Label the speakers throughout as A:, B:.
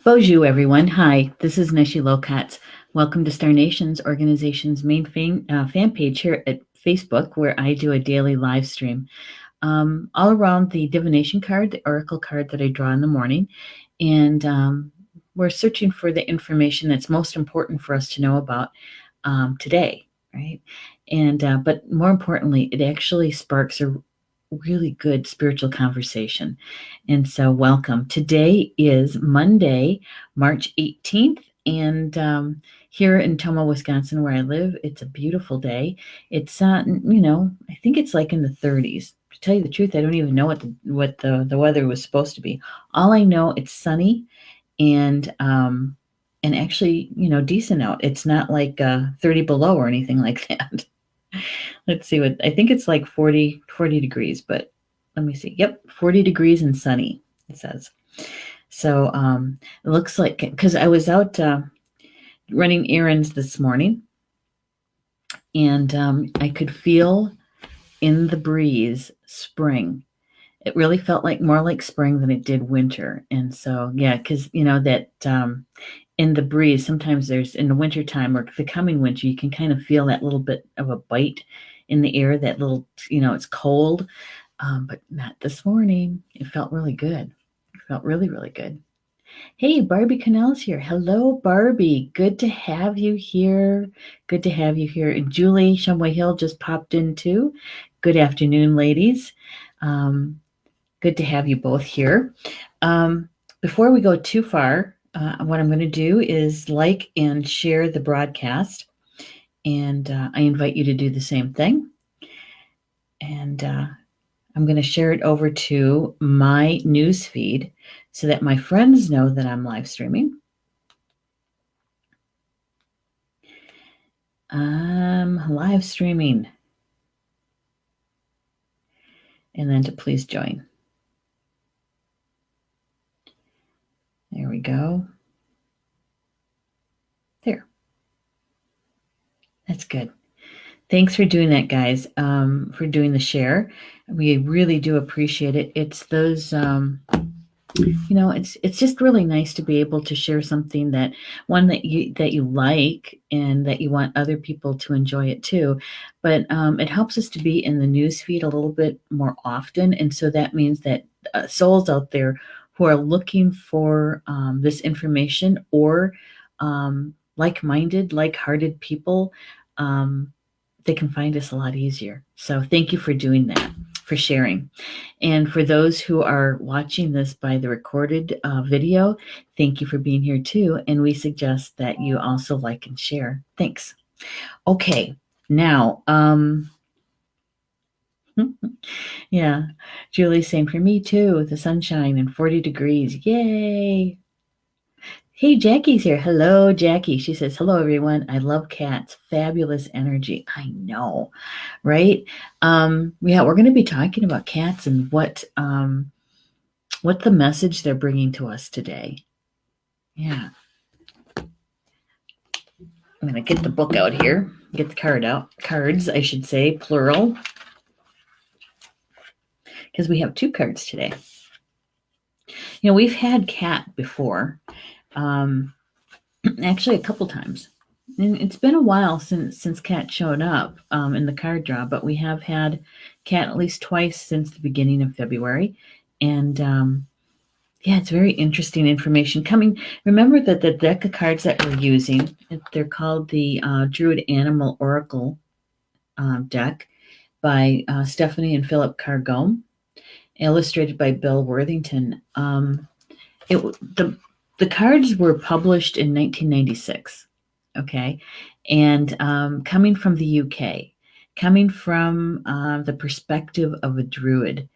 A: Bonjour, everyone. Hi, this is Neshi Lokotz. Welcome to Star Nations organization's main fan page here at Facebook, where I do a daily live stream all around the divination card, the oracle card that I draw in the morning. And we're searching for the information that's most important for us to know about today, right? And but more importantly, it actually sparks a really good spiritual conversation. And so, welcome. Today is Monday, March 18th. And here in Toma, Wisconsin, where I live, it's a beautiful day. It's, I think it's like in the 30s. To tell you the truth, I don't even know what the weather was supposed to be. All I know, it's sunny and actually, decent out. It's not like 30 below or anything like that. Let's see what I think it's like 40 degrees, but let me see. Yep, 40 degrees and sunny, it says. So it looks like because I was out running errands this morning and I could feel in the breeze spring. It really felt like more like spring than it did winter. And so, yeah, because that in the breeze, sometimes there's in the wintertime or the coming winter, you can kind of feel that little bit of a bite in the air, that little, it's cold, but not this morning. It felt really good. It felt really, really good. Hey, Barbie Cannell's here. Hello, Barbie. Good to have you here. Good to have you here. And Julie Shumway Hill just popped in too. Good afternoon, ladies. Good to have you both here. Before we go too far, what I'm going to do is like and share the broadcast, and I invite you to do the same thing. And I'm going to share it over to my news feed so that my friends know that I'm live streaming. Live streaming. And then to please join. There we go. There. That's good. Thanks for doing that, guys, for doing the share. We really do appreciate it. It's those, it's just really nice to be able to share something that you like and that you want other people to enjoy it too. But it helps us to be in the news feed a little bit more often. And so that means that souls out there who are looking for this information or like-minded, like-hearted people, they can find us a lot easier. So thank you for doing that, for sharing. And for those who are watching this by the recorded video, thank you for being here too. And we suggest that you also like and share. Thanks. Okay, now, yeah, Julie's saying for me too, the sunshine and 40 degrees. Yay. Hey, Jackie's here. Hello, Jackie. She says, hello, everyone. I love cats. Fabulous energy. I know, right? Yeah, we're going to be talking about cats and what the message they're bringing to us today. Yeah. I'm going to get the book out here. Get the cards, I should say, plural. Because we have two cards today. We've had cat before. Actually a couple times. And it's been a while since cat showed up in the card draw, but we have had cat at least twice since the beginning of February. And yeah, it's very interesting information coming. Remember that the deck of cards that we're using, they're called the Druid Animal Oracle deck by Stephanie and Philip Cargome, illustrated by Bill Worthington. The cards were published in 1996, okay? And coming from the UK, coming from the perspective of a druid.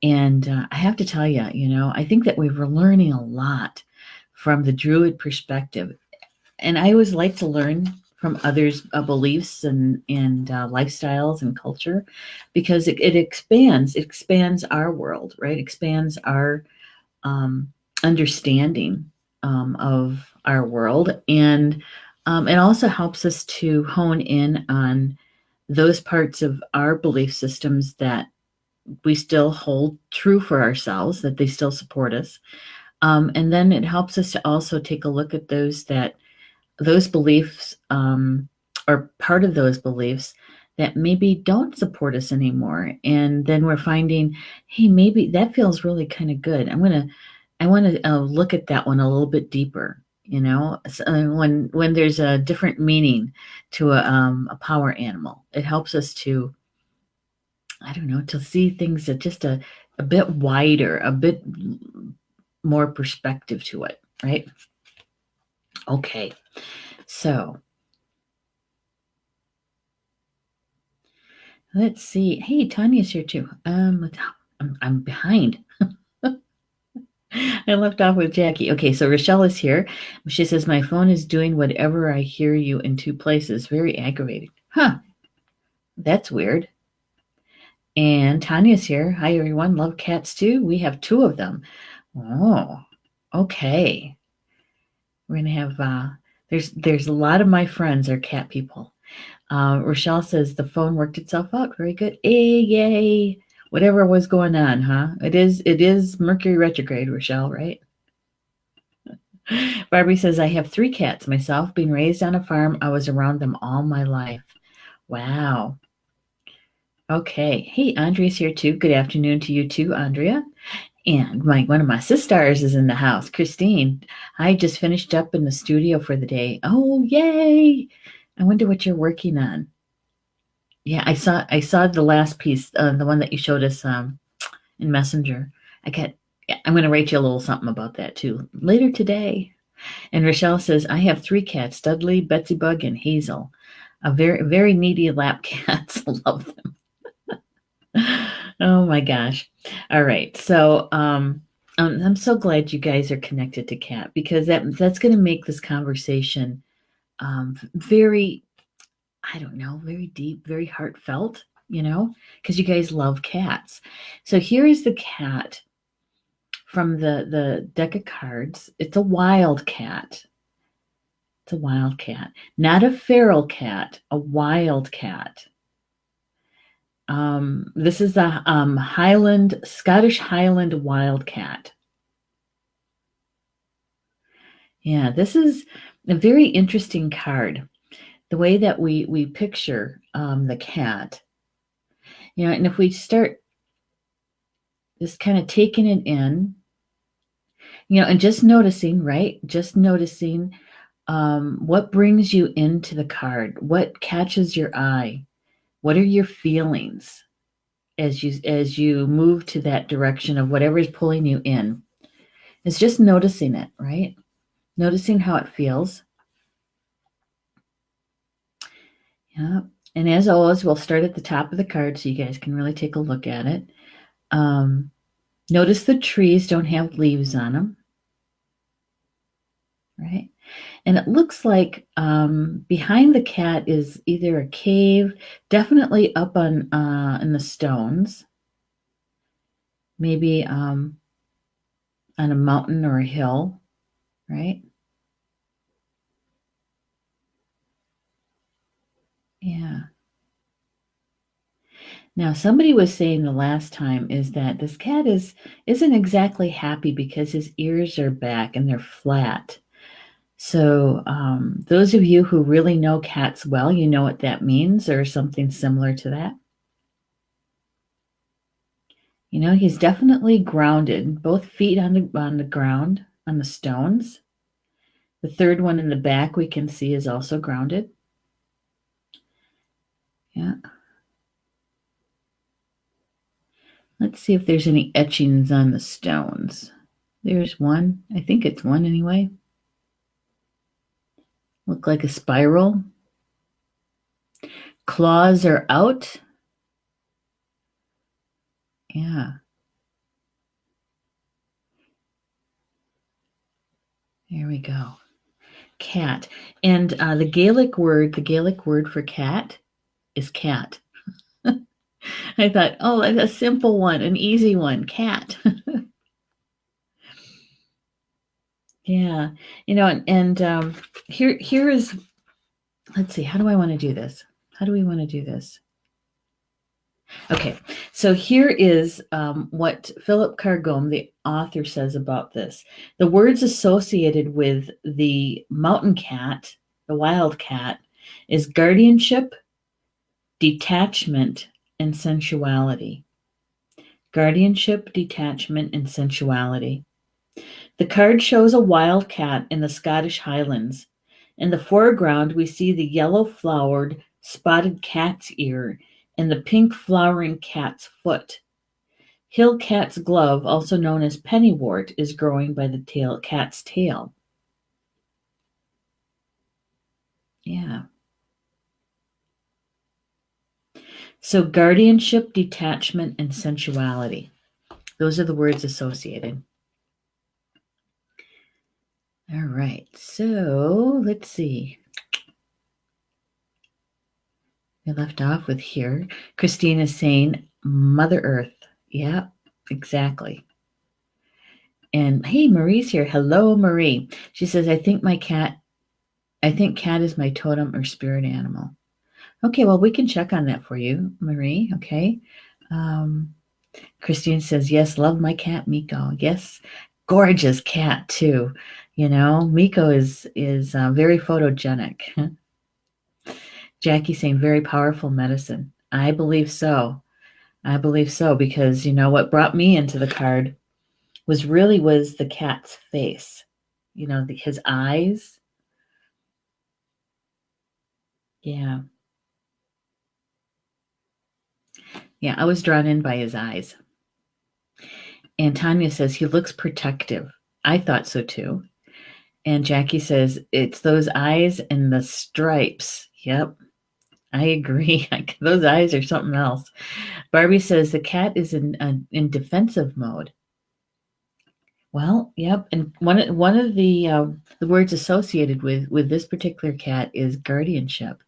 A: And I have to tell you, I think that we were learning a lot from the druid perspective. And I always like to learn from others' beliefs and lifestyles and culture, because it expands our world, right? Expands our understanding of our world, and it also helps us to hone in on those parts of our belief systems that we still hold true for ourselves, that they still support us, And then it helps us to also take a look at those beliefs, or part of those beliefs that maybe don't support us anymore. And then we're finding, hey, maybe that feels really kind of good. I want to look at that one a little bit deeper. So, when there's a different meaning to a power animal, it helps us to, I don't know, to see things at just a bit wider, a bit more perspective to it, right? Okay, so let's see. Hey, Tanya's here too. I'm behind. I left off with Jackie. Okay, so Rochelle is here. She says, my phone is doing whatever I hear you in two places. Very aggravating. Huh, that's weird. And Tanya's here. Hi, everyone. Love cats too. We have two of them. Oh, okay. We're going to have, there's a lot of my friends are cat people. Rochelle says the phone worked itself out. Very good. Hey, yay. Whatever was going on, huh? It is Mercury retrograde, Rochelle, right? Barbie says, I have 3 cats myself, being raised on a farm. I was around them all my life. Wow. Okay. Hey, Andrea's here too. Good afternoon to you too, Andrea. And one of my sisters is in the house, Christine. I just finished up in the studio for the day. Oh, yay. I wonder what you're working on. Yeah, I saw the last piece, the one that you showed us in Messenger. I'm going to write you a little something about that too later today. And Rochelle says, I have 3 cats, Dudley, Betsy Bug, and Hazel. A very, very needy lap cats. Love them. Oh my gosh. All right. So I'm so glad you guys are connected to cat, because that's going to make this conversation very, I don't know, very deep, very heartfelt, because you guys love cats. So here is the cat from the deck of cards. It's a wild cat. It's a wild cat, not a feral cat, a wild cat. This is a Scottish Highland wildcat. Yeah, this is a very interesting card. The way that we picture the cat, and if we start just kind of taking it in, and just noticing, right? Just noticing what brings you into the card, what catches your eye, what are your feelings as you move to that direction of whatever is pulling you in. It's just noticing it, right? Noticing how it feels. Yeah. And as always, we'll start at the top of the card so you guys can really take a look at it. Notice the trees don't have leaves on them, right? And it looks like behind the cat is either a cave, definitely up on in the stones, maybe on a mountain or a hill, right? Yeah. Now, somebody was saying the last time is that this cat isn't exactly happy because his ears are back and they're flat. So those of you who really know cats well, you know what that means, or something similar to that. He's definitely grounded, both feet on the ground, on the stones. The third one in the back we can see is also grounded. Yeah. Let's see if there's any etchings on the stones. There's one. I think it's one anyway. Look like a spiral. Claws are out. Yeah. There we go. Cat. And the Gaelic word for cat is cat. I thought, oh, a simple one, an easy one, cat. Yeah. And here is, let's see, how do I want to do this? How do we want to do this? Okay, so here is what Philip Cargome, the author, says about this. The words associated with the mountain cat, the wild cat, is guardianship, detachment, and sensuality. Guardianship, detachment, and sensuality. The card shows a wild cat in the Scottish Highlands. In the foreground, we see the yellow flowered spotted cat's ear and the pink flowering cat's foot. Hill cat's glove, also known as pennywort, is growing by the cat's tail. Yeah. So guardianship, detachment, and sensuality. Those are the words associated. All right. So let's see. We left off with here. Christine is saying Mother Earth. Yeah, exactly. And hey, Marie's here. Hello, Marie. She says, I think cat is my totem or spirit animal. Okay, well, we can check on that for you, Marie. Okay. Christine says, yes, love my cat, Miko. Yes, gorgeous cat, too. You know, Miko is very photogenic. Jackie saying, very powerful medicine. I believe so. I believe so because, you know, what brought me into the card was the cat's face. You know, his eyes. Yeah. Yeah, I was drawn in by his eyes. And Tanya says he looks protective. I thought so too. And Jackie says it's those eyes and the stripes. Yep, I agree. Those eyes are something else. Barbie says the cat is in defensive mode. Well, yep. And one of the words associated with this particular cat is guardianship.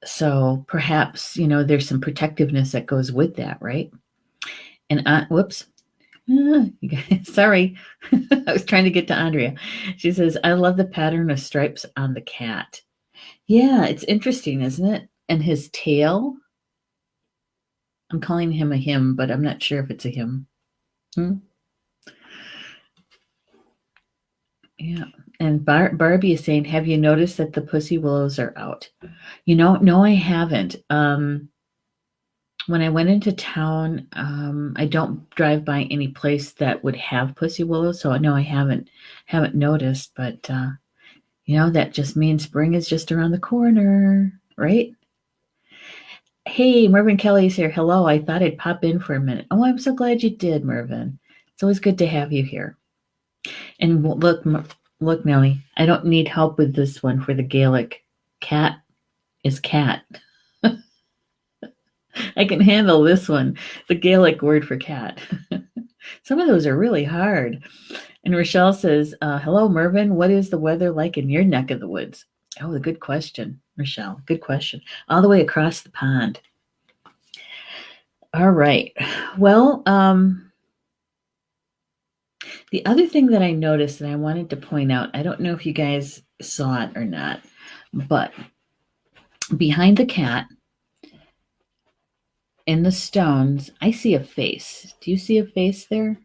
A: So perhaps, you know, there's some protectiveness that goes with that, right? And whoops. Sorry. I was trying to get to Andrea. She says, I love the pattern of stripes on the cat. Yeah, it's interesting, isn't it? And his tail. I'm calling him a him, but I'm not sure if it's a him. Hmm? Yeah. And Barbie is saying, have you noticed that the pussy willows are out? You know, no, I haven't. When I went into town, I don't drive by any place that would have pussy willows, so no, I haven't noticed. But you know, that just means spring is just around the corner, right? Hey, Mervyn Kelly's here. Hello, I thought I'd pop in for a minute. Oh, I'm so glad you did, Mervyn. It's always good to have you here. And look, Nellie, I don't need help with this one for the Gaelic. Cat is cat. I can handle this one, the Gaelic word for cat. Some of those are really hard. And Rochelle says, hello, Mervyn. What is the weather like in your neck of the woods? Oh, a good question, Rochelle. Good question. All the way across the pond. All right. Well, the other thing that I noticed that I wanted to point out, I don't know if you guys saw it or not, but behind the cat in the stones, I see a face. Do you see a face there?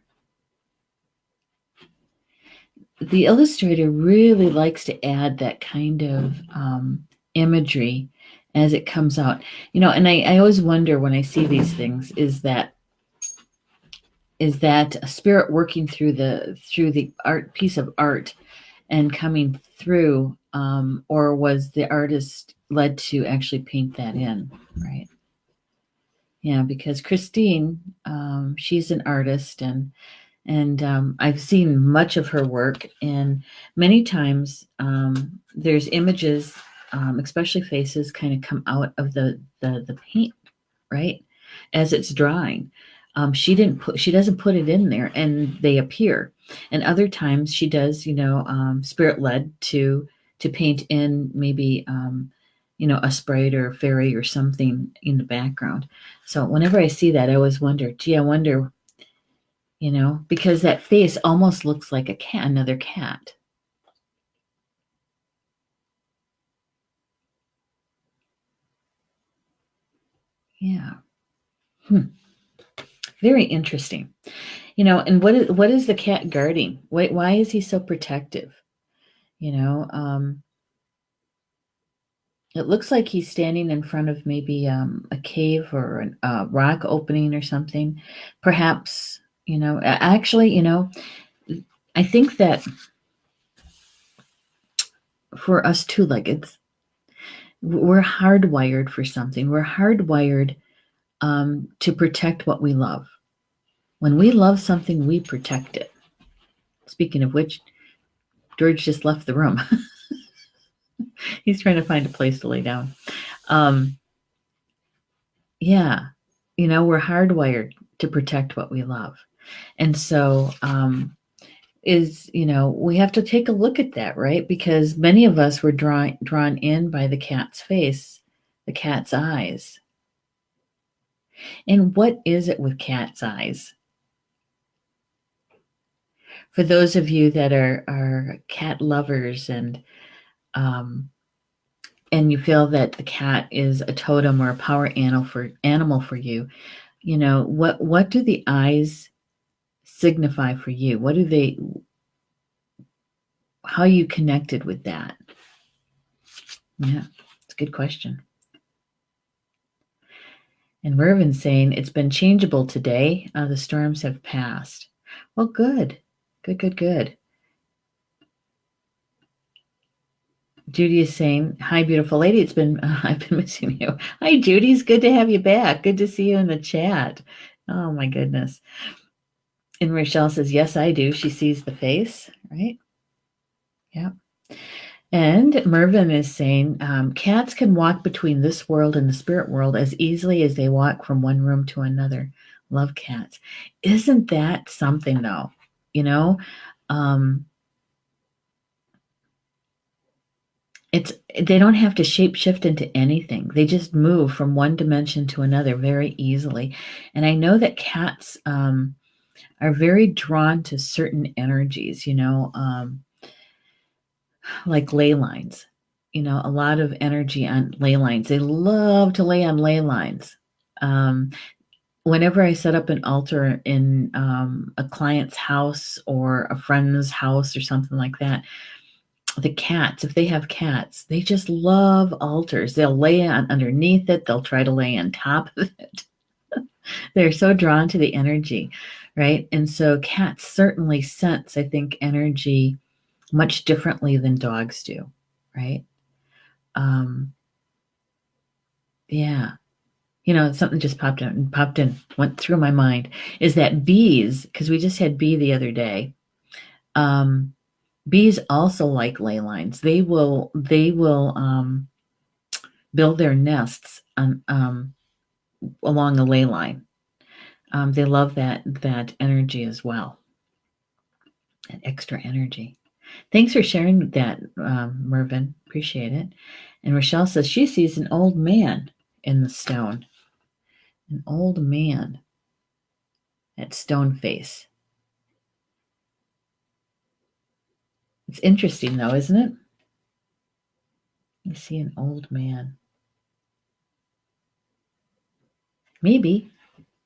A: The illustrator really likes to add that kind of imagery as it comes out. You know, and I always wonder when I see these things, is that a spirit working through the art piece of art and coming through, or was the artist led to actually paint that in, right? Yeah, because Christine, she's an artist, and I've seen much of her work, and many times there's images, especially faces, kind of come out of the paint, right, as it's drying. She doesn't put it in there, and they appear. And other times she does, you know, spirit led to paint in maybe you know, a sprite or a fairy or something in the background. So whenever I see that, I always wonder, gee, I wonder, you know, because that face almost looks like a cat, another cat. Yeah. Very interesting. And what is the cat guarding? Why is he so protective? You know, it looks like he's standing in front of maybe a cave or a rock opening or something. Perhaps, actually, I think that for us two-leggeds, we're hardwired for something. We're hardwired to protect what we love. When we love something, we protect it. Speaking of which, George just left the room. He's trying to find a place to lay down. Yeah, we're hardwired to protect what we love. And so we have to take a look at that, right? Because many of us were drawn in by the cat's face, the cat's eyes. And what is it with cat's eyes? For those of you that are cat lovers and you feel that the cat is a totem or a power animal for you, what do the eyes signify for you? How are you connected with that? Yeah, it's a good question. And Mervin's saying it's been changeable today. The storms have passed. Well, good. Good. Judy is saying, hi, beautiful lady. I've been missing you. Hi, Judy. It's good to have you back. Good to see you in the chat. Oh, my goodness. And Rochelle says, yes, I do. She sees the face, right? Yeah. And Mervin is saying, cats can walk between this world and the spirit world as easily as they walk from one room to another. Love cats. Isn't that something, though? They don't have to shapeshift into anything. They just move from one dimension to another very easily. And I know that cats are very drawn to certain energies, like ley lines. A lot of energy on ley lines. They love to lay on ley lines. Whenever I set up an altar in a client's house or a friend's house or something like that, the cats, if they have cats, they just love altars. They'll lay on underneath it. They'll try to lay on top of it. They're so drawn to the energy, right? And so cats certainly sense, I think, energy much differently than dogs do, right? Yeah. Something just popped in, went through my mind, is that bees, because we just had bee the other day. Bees also like ley lines. They will build their nests along a ley line. They love that energy as well, that extra energy. Thanks for sharing that, Mervin. Appreciate it. And Rochelle says she sees an old man in the stone. An old man. That stone face. It's interesting, though, isn't it? You see an old man. Maybe.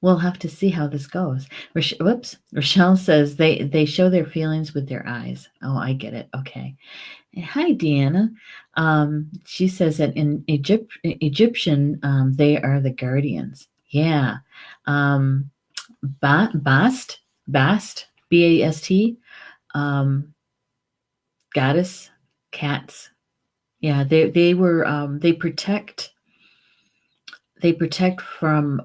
A: We'll have to see how this goes. Rochelle says they show their feelings with their eyes. Oh, I get it. Okay. Hi, Deanna. She says that in Egyptian, they are the guardians. Yeah. Bast, B-A-S-T, goddess, cats. Yeah, they were they protect from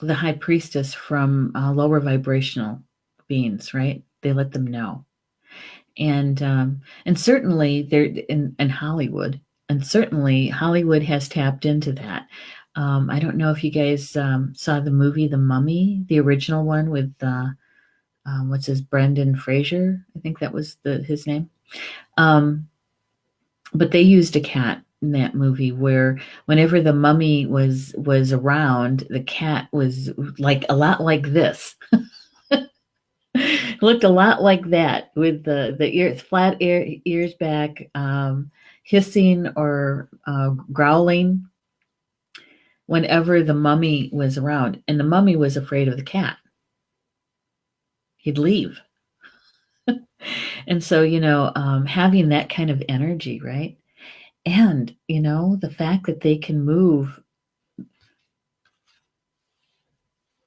A: the high priestess from lower vibrational beings, right? They let them know. And certainly they're in Hollywood, and certainly Hollywood has tapped into that. I don't know if you guys saw the movie The Mummy, the original one with what's his Brendan Fraser, I think that was his name. But they used a cat in that movie, where whenever the mummy was around, the cat was like a lot like this. Looked a lot like that, with the ears, flat ears back, hissing or growling. whenever the mummy was around, and the mummy was afraid of the cat. He'd leave. And so, having that kind of energy, right? And, the fact that they can move.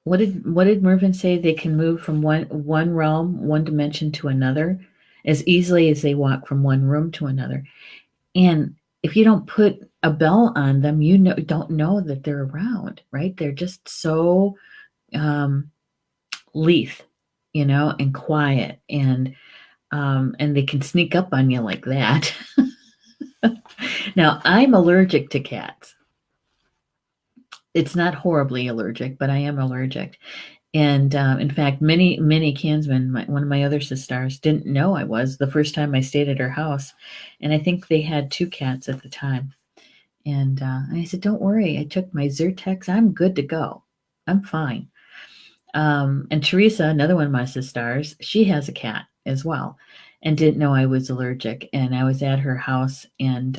A: What did Mervyn say? They can move from one realm, one dimension to another as easily as they walk from one room to another. And if you don't put a bell on them, don't know that they're around, right? They're just so lithe, and quiet, and they can sneak up on you like that. Now, I'm allergic to cats. It's not horribly allergic, but I am allergic. And in fact, many Kansmen, one of my other sisters, didn't know I was the first time I stayed at her house. And I think they had 2 cats at the time. And I said, don't worry. I took my Zyrtex. I'm good to go. I'm fine. And Teresa, another one of my sisters, she has a cat as well and didn't know I was allergic. And I was at her house, and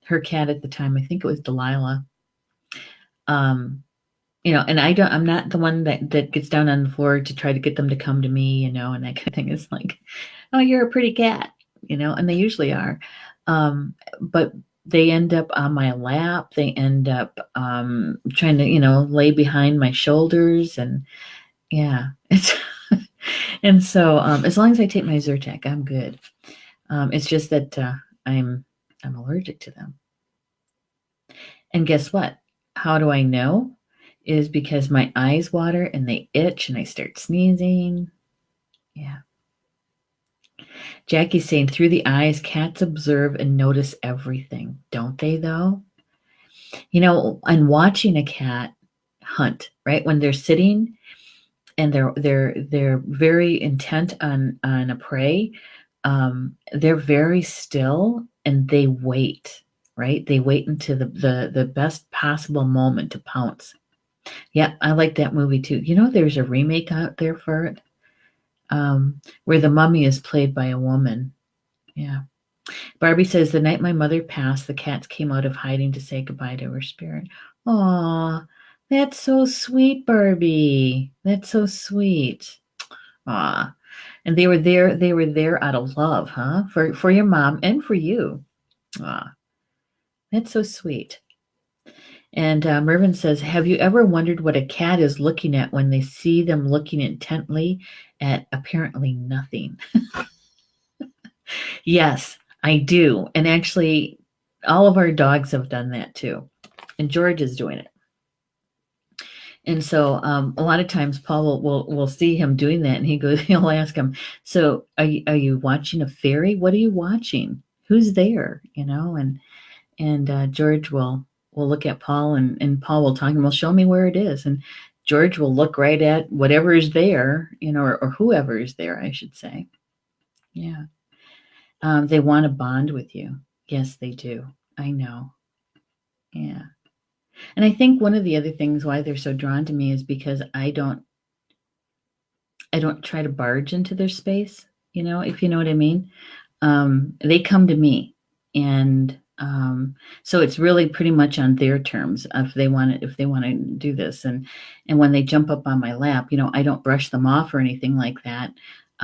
A: her cat at the time, I think it was Delilah. And I'm not the one that gets down on the floor to try to get them to come to me, and that kind of thing. Is like, oh, you're a pretty cat, and they usually are. But they end up on my lap. They end up trying to, lay behind my shoulders, and yeah, it's and so as long as I take my Zyrtec, I'm good. It's just that I'm allergic to them. And guess what? How do I know? Is because my eyes water and they itch and I start sneezing. Yeah. Jackie's saying, through the eyes, cats observe and notice everything, don't they, though? And watching a cat hunt, right? When they're sitting and they're very intent on a prey, they're very still and they wait, right? They wait until the best possible moment to pounce. Yeah, I like that movie too. There's a remake out there for it, where the mummy is played by a woman. Yeah. Barbie says, the night my mother passed, the cats came out of hiding to say goodbye to her spirit. Aw, that's so sweet, Barbie. That's so sweet. Aw. And they were there out of love, huh? For your mom and for you. Aw. That's so sweet. And Mervyn says, have you ever wondered what a cat is looking at when they see them looking intently at apparently nothing? Yes, I do. And actually, all of our dogs have done that too. And George is doing it. And so a lot of times Paul will see him doing that, and he'll ask him, so are you watching a fairy? What are you watching? Who's there? And George will look at Paul, and Paul will talk to him, well, show me where it is. And George will look right at whatever is there, or whoever is there, I should say. Yeah. They want to bond with you. Yes, they do. I know. Yeah. And I think one of the other things why they're so drawn to me is because I don't try to barge into their space, if you know what I mean. They come to me, and so it's really pretty much on their terms if they want to do this. And when they jump up on my lap, I don't brush them off or anything like that.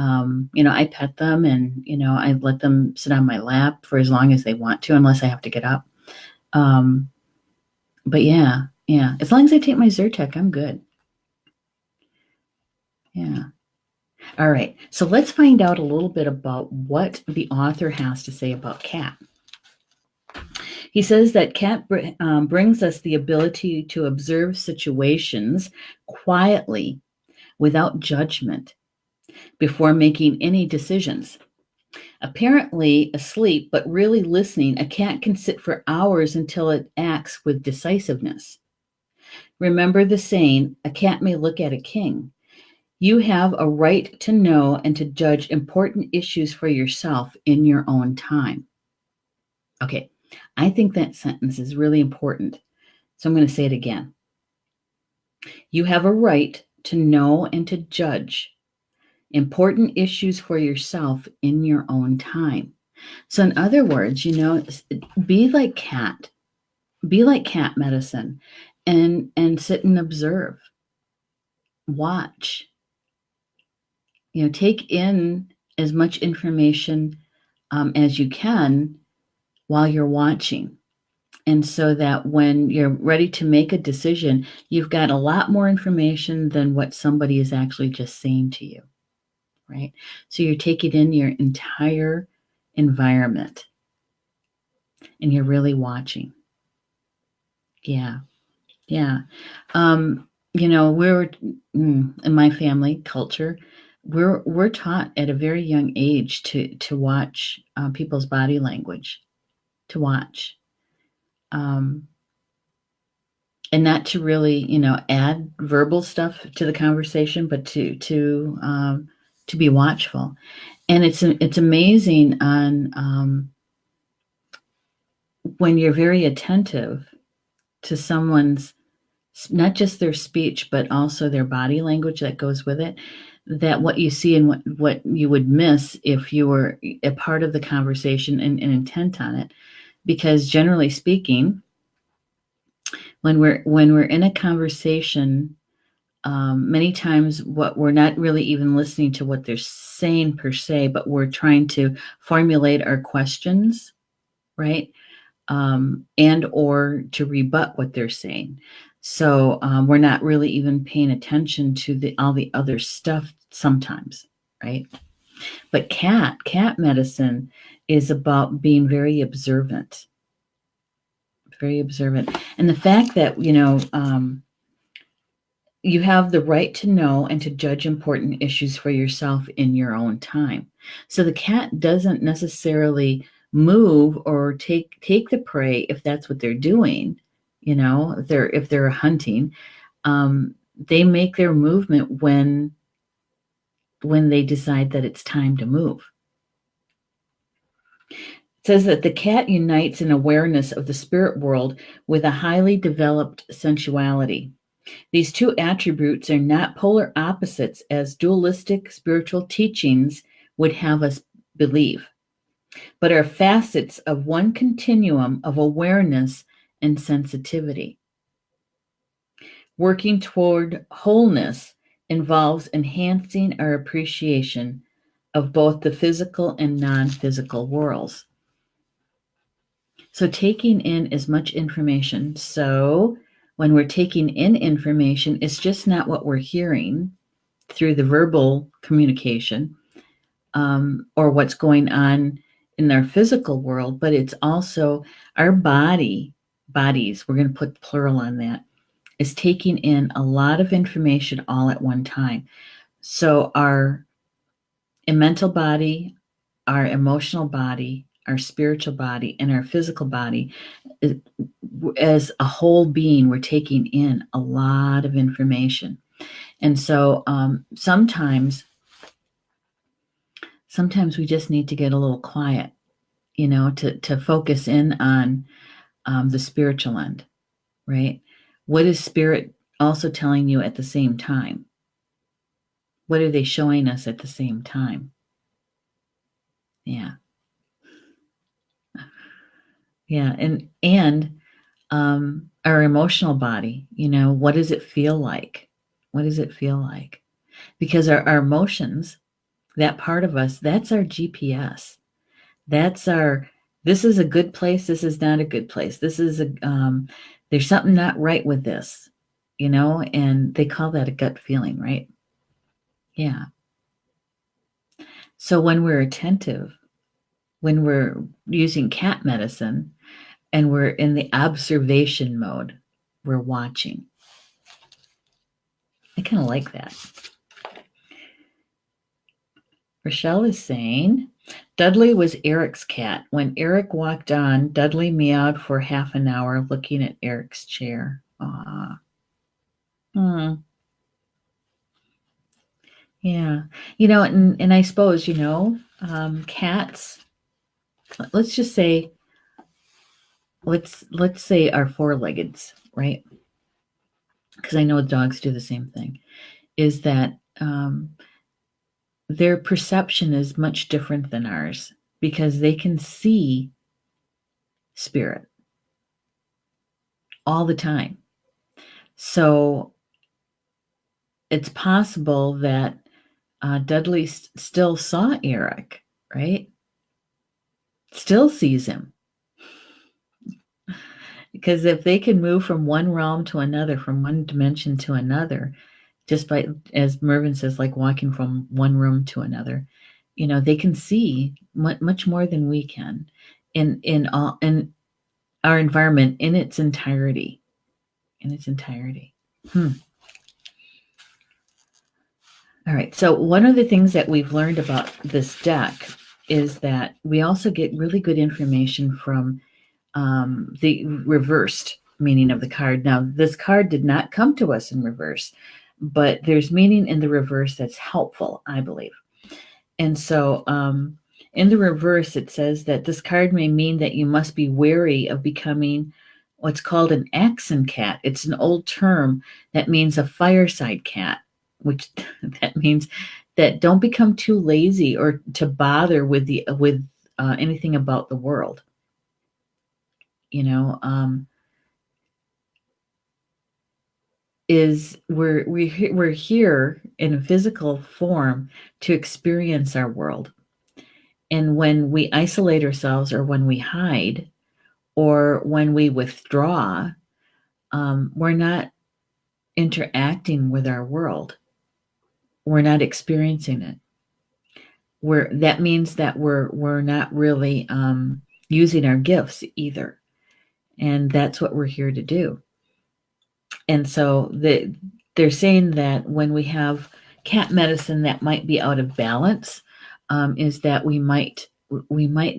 A: I pet them, and I let them sit on my lap for as long as they want to, unless I have to get up. But yeah, as long as I take my Zyrtec, I'm good. Yeah. All right, so let's find out a little bit about what the author has to say about cat. He says that cat brings us the ability to observe situations quietly without judgment before making any decisions. Apparently asleep, but really listening, a cat can sit for hours until it acts with decisiveness. Remember the saying, a cat may look at a king. You have a right to know and to judge important issues for yourself in your own time. Okay, I think that sentence is really important, so I'm going to say it again. You have a right to know and to judge important issues for yourself in your own time. So in other words, be like cat medicine, and sit and observe, watch, take in as much information as you can while you're watching. And so that when you're ready to make a decision, you've got a lot more information than what somebody is actually just saying to you, right? So you're taking in your entire environment and you're really watching. Yeah. Yeah. We're in my family culture, we're taught at a very young age to watch people's body language, to watch, um, and not to really, add verbal stuff to the conversation, but to be watchful. And it's amazing on when you're very attentive to someone's, not just their speech, but also their body language that goes with it, that what you see and what you would miss if you were a part of the conversation and intent on it. Because generally speaking, when we're in a conversation, many times what we're not really even listening to what they're saying per se, but we're trying to formulate our questions, right? And or to rebut what they're saying. So we're not really even paying attention to all the other stuff sometimes, right? But cat medicine is about being very observant, very observant. And the fact that, you have the right to know and to judge important issues for yourself in your own time. So the cat doesn't necessarily move or take the prey if that's what they're doing. If they're hunting, they make their movement when they decide that it's time to move. It says that the cat unites an awareness of the spirit world with a highly developed sensuality. These two attributes are not polar opposites as dualistic spiritual teachings would have us believe, but are facets of one continuum of awareness and sensitivity. Working toward wholeness involves enhancing our appreciation of both the physical and non-physical worlds. So taking in as much information. So when we're taking in information, it's just not what we're hearing through the verbal communication or what's going on in our physical world, but it's also our bodies, we're going to put plural on that, is taking in a lot of information all at one time. So our mental body, our emotional body, our spiritual body, and our physical body, as a whole being, we're taking in a lot of information. And so sometimes we just need to get a little quiet, to focus in on the spiritual end, right? What is spirit also telling you at the same time? What are they showing us at the same time? Yeah. Yeah. And our emotional body, what does it feel like? What does it feel like? Because our emotions, that part of us, that's our GPS. That's this is a good place. This is not a good place. This is there's something not right with this, and they call that a gut feeling, right? Yeah. So when we're attentive, when we're using cat medicine and we're in the observation mode, we're watching. I kind of like that. Rochelle is saying, Dudley was Eric's cat. When Eric walked on, Dudley meowed for half an hour looking at Eric's chair. Aww. Yeah. And I suppose, cats, let's just say, let's say our four-leggeds, right? Because I know dogs do the same thing, is that their perception is much different than ours because they can see spirit all the time. So it's possible that Dudley still saw Eric, right? Still sees him. Because if they can move from one realm to another, from one dimension to another, just by, as Mervyn says, like walking from one room to another, they can see much more than we can in our environment in its entirety. Hmm. All right. So one of the things that we've learned about this deck is that we also get really good information from the reversed meaning of the card. Now, this card did not come to us in reverse, but there's meaning in the reverse that's helpful, I believe. And so in the reverse, it says that this card may mean that you must be wary of becoming what's called an axon cat. It's an old term that means a fireside cat, which that means that don't become too lazy or to bother with anything about the world. Is we're here in a physical form to experience our world. And when we isolate ourselves, or when we hide, or when we withdraw, we're not interacting with our world. We're not experiencing it. That means that we're not really using our gifts either. And that's what we're here to do. And so they're saying that when we have cat medicine that might be out of balance, is that we might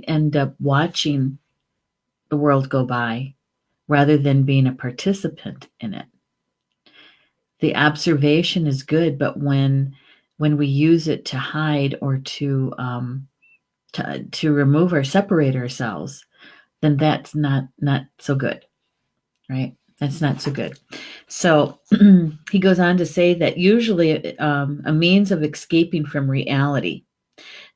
A: end up watching the world go by rather than being a participant in it. The observation is good, but when we use it to hide or to remove or separate ourselves, then that's not so good, right? That's not so good. So he goes on to say that usually a means of escaping from reality.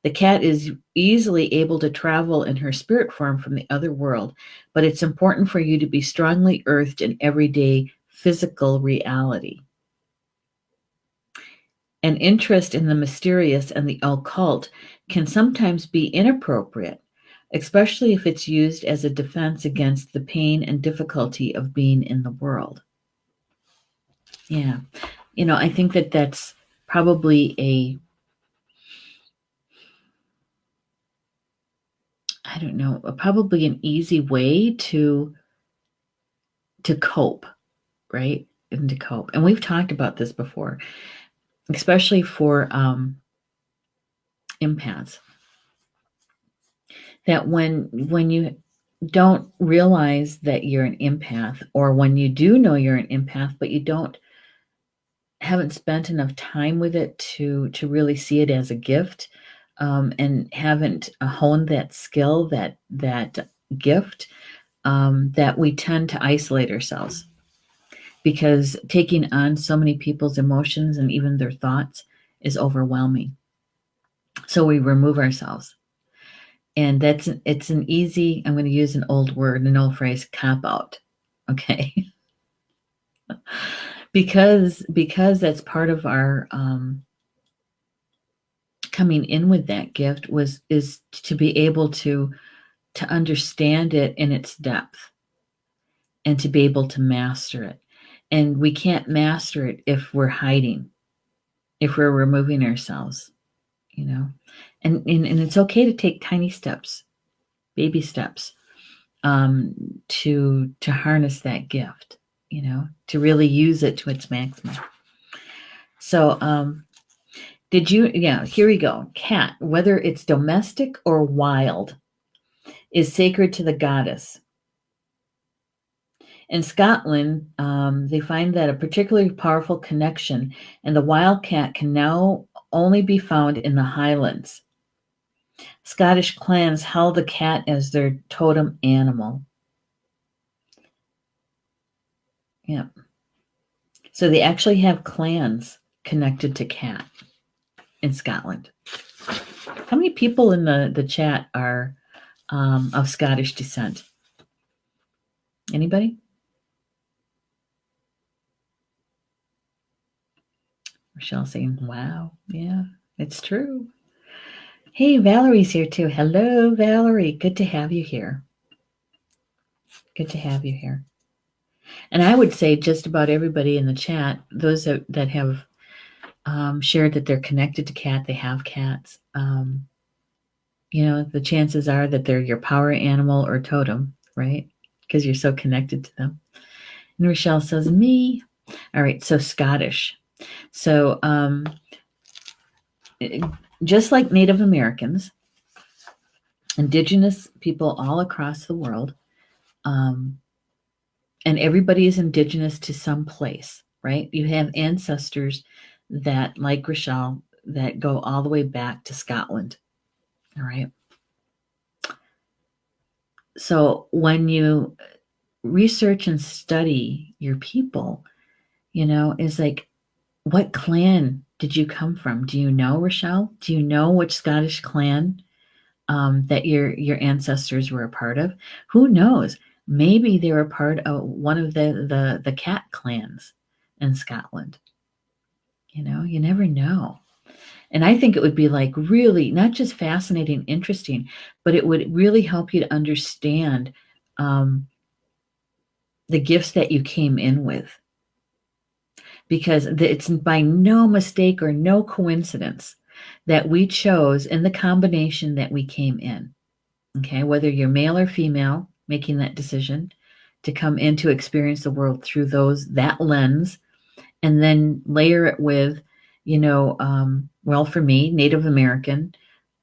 A: The cat is easily able to travel in her spirit form from the other world, but it's important for you to be strongly earthed in everyday physical reality. An interest in the mysterious and the occult can sometimes be inappropriate, especially if it's used as a defense against the pain and difficulty of being in the world. Yeah. I think that that's probably probably an easy way to cope, right? And to cope. And we've talked about this before, especially for empaths. That when you don't realize that you're an empath, or when you do know you're an empath, but you haven't spent enough time with it to really see it as a gift, and haven't honed that skill, that gift, that we tend to isolate ourselves, because taking on so many people's emotions and even their thoughts is overwhelming. So we remove ourselves. And it's an easy, I'm going to use an old word, an old phrase, cop out. Okay. because that's part of our coming in with that gift is to be able to understand it in its depth, and to be able to master it. And we can't master it if we're hiding, if we're removing ourselves, and it's okay to take tiny steps, baby steps, to harness that gift, to really use it to its maximum. So here we go. Cat, whether it's domestic or wild, is sacred to the goddess. In Scotland, they find that a particularly powerful connection, and the wild cat can now only be found in the Highlands. Scottish clans held the cat as their totem animal. Yeah. So they actually have clans connected to cat in Scotland. How many people in the chat are of Scottish descent? Anybody? Michelle saying, wow. Yeah, it's true. Hey, Valerie's here too. Hello, Valerie. Good to have you here. Good to have you here. And I would say just about everybody in the chat, those that have shared that they're connected to cat, they have cats. The chances are that they're your power animal or totem, right? Because you're so connected to them. And Rochelle says, me. All right, so Scottish. So just like Native Americans, Indigenous people all across the world, and everybody is Indigenous to some place, right? You have ancestors that, like Rochelle, that go all the way back to Scotland, all right? So when you research and study your people, is like, what clan did you come from? Do you know, Rochelle? Do you know which Scottish clan that your ancestors were a part of? Who knows? Maybe they were part of one of the cat clans in Scotland. You never know. And I think it would be like really not just fascinating, interesting, but it would really help you to understand the gifts that you came in with. Because it's by no mistake or no coincidence that we chose in the combination that we came in. Okay, whether you're male or female, making that decision to come in to experience the world through that lens, and then layer it with, well, for me, Native American,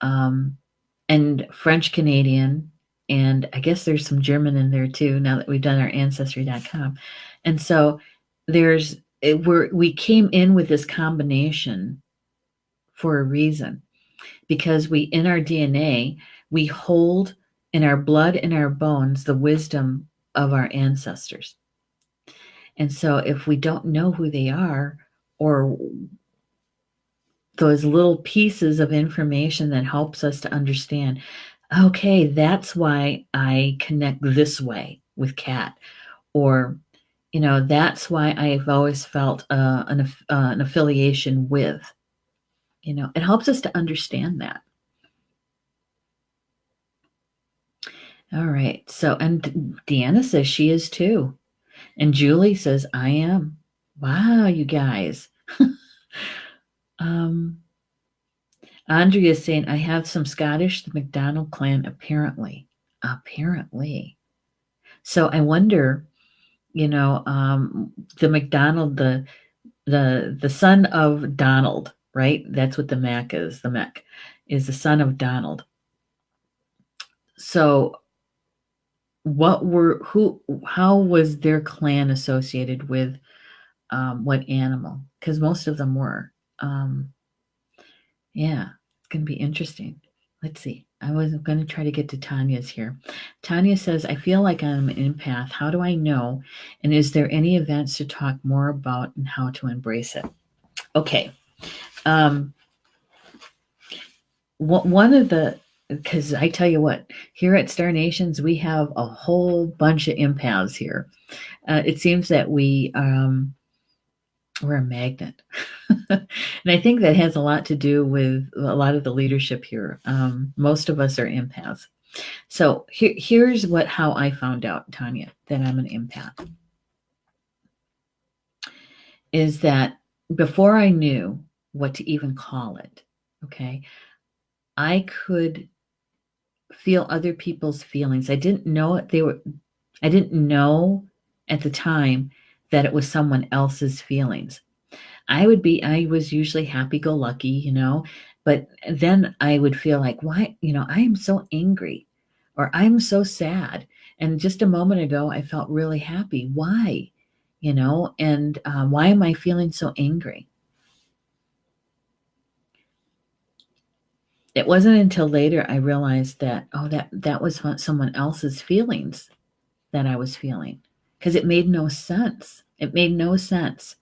A: and French Canadian, and I guess there's some German in there too. Now that we've done our ancestry.com, and so we came in with this combination for a reason, because in our DNA, we hold in our blood and our bones the wisdom of our ancestors. And so if we don't know who they are, or those little pieces of information that helps us to understand, okay, that's why I connect this way with cat, or that's why I've always felt an affiliation with. It helps us to understand that. All right. So, and Deanna says she is too. And Julie says, I am. Wow, you guys. Andrea is saying, I have some Scottish, the MacDonald clan, apparently. Apparently. So I wonder, the MacDonald, the son of Donald, right? That's what the Mac is. The Mac is the son of Donald. So how was their clan associated with what animal? Because most of them were. Yeah, it's going to be interesting. Let's see. I was going to try to get to Tanya's here. Tanya says, I feel like I'm an empath. How do I know? And is there any events to talk more about and how to embrace it? Okay. One of because I tell you what, here at Star Nations, we have a whole bunch of empaths here. It seems that we're a magnet. And I think that has a lot to do with a lot of the leadership here. Most of us are empaths. So here's how I found out, Tanya, that I'm an empath. Is that before I knew what to even call it, okay, I could feel other people's feelings. I didn't know I didn't know at the time that it was someone else's feelings. I was usually happy-go-lucky, but then I would feel like, why, I am so angry, or I'm so sad. And just a moment ago, I felt really happy. Why? And why am I feeling so angry? It wasn't until later I realized that, that was someone else's feelings that I was feeling, because it made no sense. It made no sense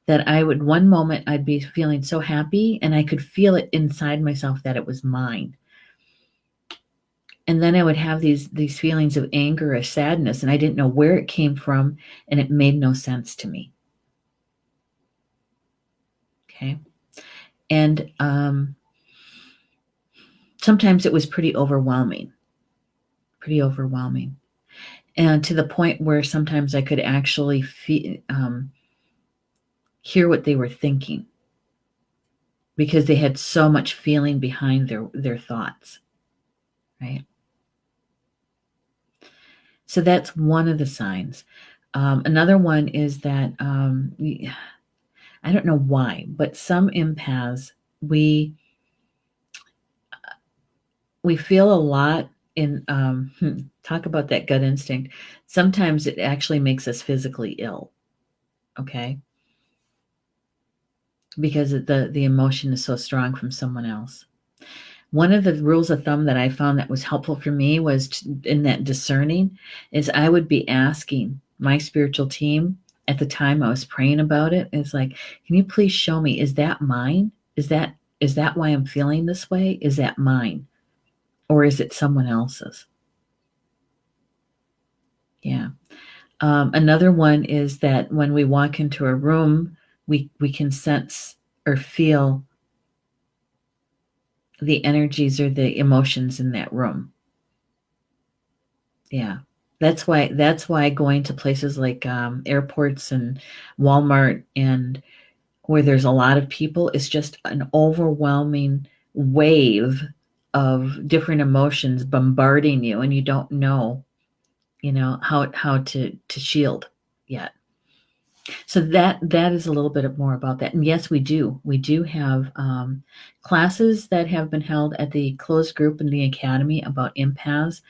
A: that one moment I'd be feeling so happy and I could feel it inside myself that it was mine. And then I would have these feelings of anger or sadness, and I didn't know where it came from, and it made no sense to me. Okay. And sometimes it was pretty overwhelming. And to the point where sometimes I could actually hear what they were thinking because they had so much feeling behind their thoughts, right? So that's one of the signs. Another one is that I don't know why, but some empaths we feel a lot in talk about that gut instinct. Sometimes it actually makes us physically ill. Okay, because the emotion is so strong from someone else. One of the rules of thumb that I found that was helpful for me was in that discerning is I would be asking my spiritual team at the time I was praying about it. It's like, can you please show me, is that mine? Is that why I'm feeling this way? Is that mine? Or is it someone else's? Yeah. Another one is that when we walk into a room, we can sense or feel the energies or the emotions in that room. Yeah. That's why going to places like airports and Walmart and where there's a lot of people is just an overwhelming wave of different emotions bombarding you, and you don't know, how to shield yet. So that is a little bit more about that. And yes, we do have classes that have been held at the closed group in the academy about empaths.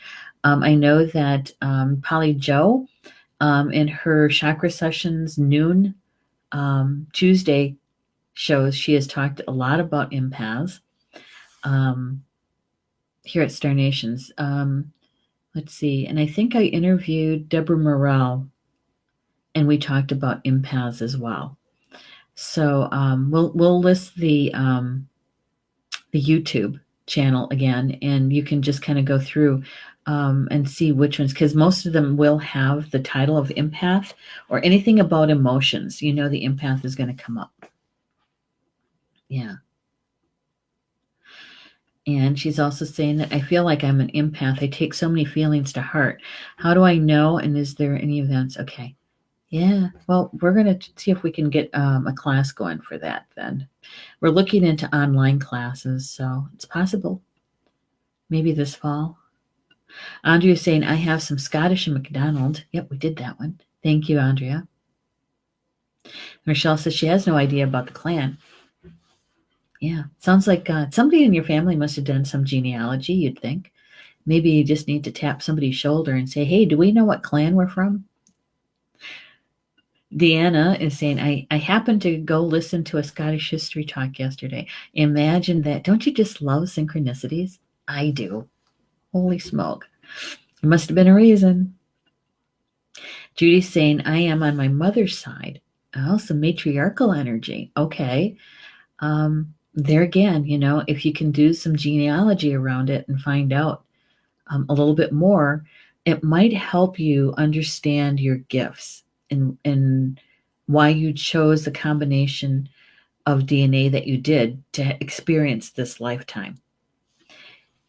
A: I know that Polly Joe in her chakra sessions noon Tuesday shows she has talked a lot about empaths um, here at Star Nations. Let's see, and I think I interviewed Deborah Morrell, and we talked about empaths as well. So we'll list the YouTube channel again, and you can just kind of go through and see which ones, because most of them will have the title of empath or anything about emotions. The empath is going to come up. Yeah. And she's also saying that I feel like I'm an empath. I take so many feelings to heart. How do I know? And is there any events? Okay. Yeah. Well, we're going to see if we can get a class going for that then. We're looking into online classes, so it's possible. Maybe this fall. Andrea is saying, I have some Scottish and McDonald. Yep, we did that one. Thank you, Andrea. Michelle says she has no idea about the clan. Yeah, sounds like somebody in your family must have done some genealogy, you'd think. Maybe you just need to tap somebody's shoulder and say, hey, do we know what clan we're from? Deanna is saying, I happened to go listen to a Scottish history talk yesterday. Imagine that. Don't you just love synchronicities? I do. Holy smoke. There must have been a reason. Judy's saying, I am on my mother's side. Oh, some matriarchal energy. Okay. There again, if you can do some genealogy around it and find out a little bit more, it might help you understand your gifts and why you chose the combination of DNA that you did to experience this lifetime.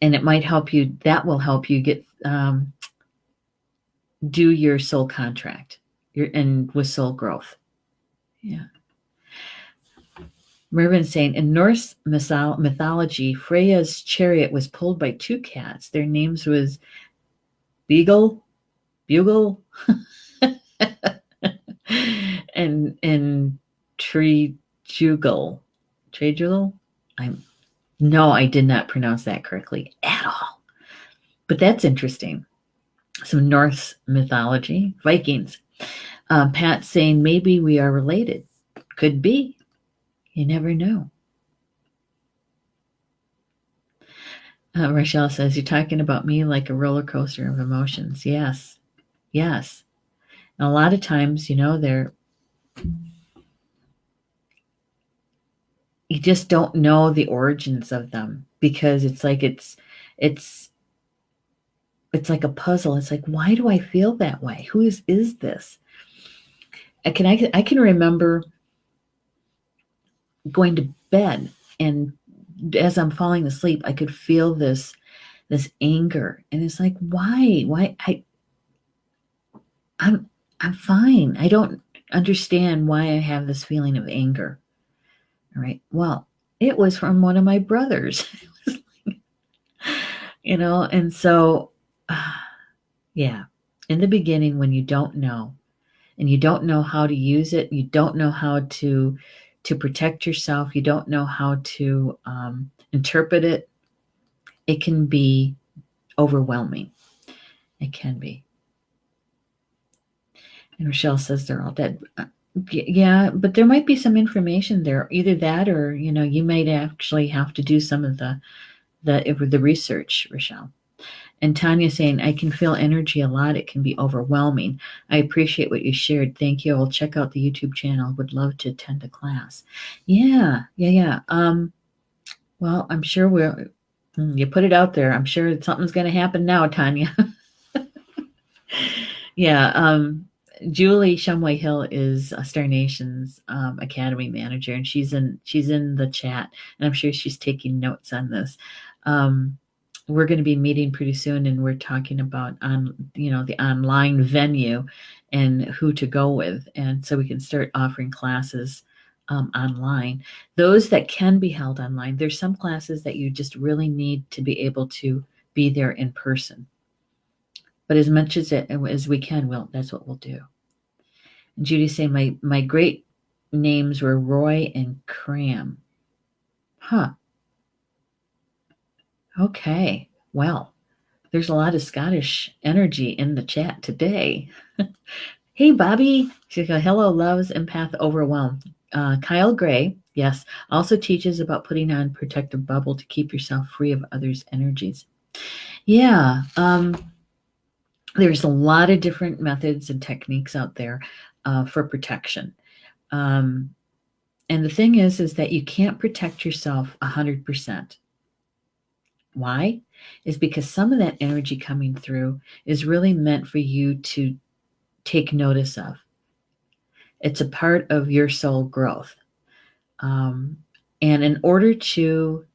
A: And it might help you, that will help you get do your soul contract and with soul growth. Yeah. Mervin's saying, in Norse mythology, Freya's chariot was pulled by two cats. Their names was Bugle, and Trejugal. Trejugal? I did not pronounce that correctly at all. But that's interesting. Some Norse mythology, Vikings. Pat saying maybe we are related. Could be. You never know. Rochelle says, you're talking about me like a roller coaster of emotions. Yes. Yes. And a lot of times, they're, you just don't know the origins of them because it's like it's like a puzzle. It's like, why do I feel that way? Who is this? I can remember going to bed, and as I'm falling asleep, I could feel this anger, and it's like, why I'm I'm fine. I don't understand why I have this feeling of anger. All right. Well, it was from one of my brothers. And so yeah, in the beginning, when you don't know, and you don't know how to use it, you don't know how to protect yourself, you don't know how to interpret it, it can be overwhelming. It can be. And Rochelle says they're all dead. Yeah, but there might be some information there, either that, or you might actually have to do some of the research, Rochelle. And Tanya saying, I can feel energy a lot. It can be overwhelming. I appreciate what you shared. Thank you. I'll check out the YouTube channel. Would love to attend a class. Yeah. Well, I'm sure you put it out there. I'm sure something's going to happen now, Tanya. Yeah. Julie Shumway Hill is Star Nation's Academy manager, and she's in the chat, and I'm sure she's taking notes on this. We're going to be meeting pretty soon, and we're talking about the online venue and who to go with, and so we can start offering classes online. Those that can be held online. There's some classes that you just really need to be able to be there in person. But as much as we can, that's what we'll do. And Judy saying my great names were Roy and Cram. Huh. Okay. Well, there's a lot of Scottish energy in the chat today. Hey, Bobby. She's got hello, loves, empath, overwhelm. Kyle Gray, yes, also teaches about putting on protective bubble to keep yourself free of others' energies. Yeah. There's a lot of different methods and techniques out there for protection. And the thing is that you can't protect yourself 100%. Why? Is because some of that energy coming through is really meant for you to take notice of. It's a part of your soul growth. And in order to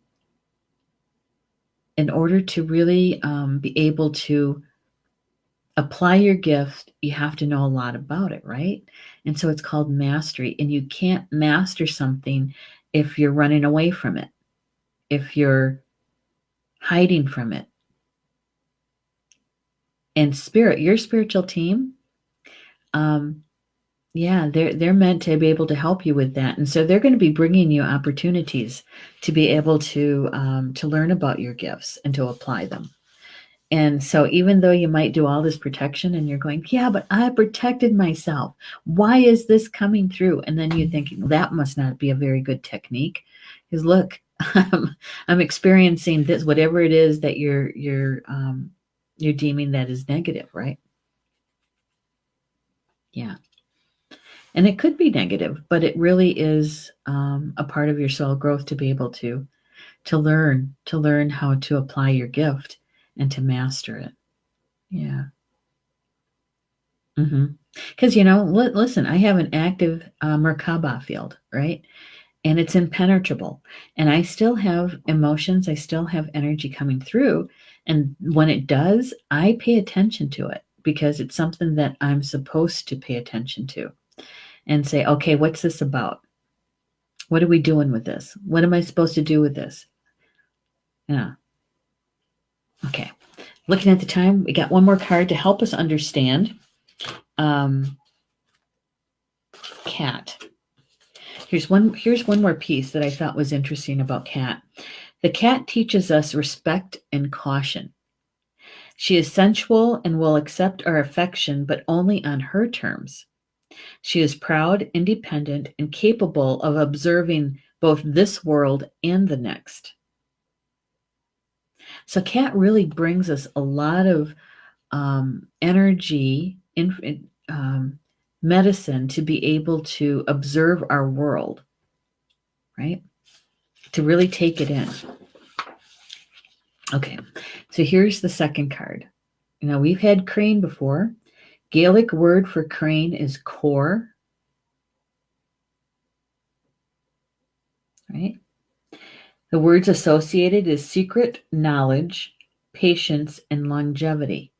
A: really be able to apply your gift, you have to know a lot about it, right? And so it's called mastery. And you can't master something if you're running away from it, if you're hiding from it. And your spiritual team, they're meant to be able to help you with that. And so they're going to be bringing you opportunities to be able to learn about your gifts and to apply them. And so even though you might do all this protection and you're going, yeah, but I protected myself. Why is this coming through? And then you think that must not be a very good technique. Because look, I'm experiencing this, whatever it is that you're deeming that is negative, right? Yeah. And it could be negative, but it really is a part of your soul growth to be able to learn how to apply your gift and to master it. Yeah. Because, listen, I have an active Merkaba field, right? And it's impenetrable. And I still have emotions. I still have energy coming through. And when it does, I pay attention to it because it's something that I'm supposed to pay attention to and say, okay, what's this about? What are we doing with this? What am I supposed to do with this? Yeah. Okay. Looking at the time, we got one more card to help us understand. Cat. Here's one more piece that I thought was interesting about Cat. The cat teaches us respect and caution. She is sensual and will accept our affection, but only on her terms. She is proud, independent, and capable of observing both this world and the next. So Cat really brings us a lot of energy, medicine to be able to observe our world, right? To really take it in. Okay, so here's the second card. Now, we've had crane before. Gaelic word for crane is Corr. right? The words associated is secret, knowledge, patience, and longevity.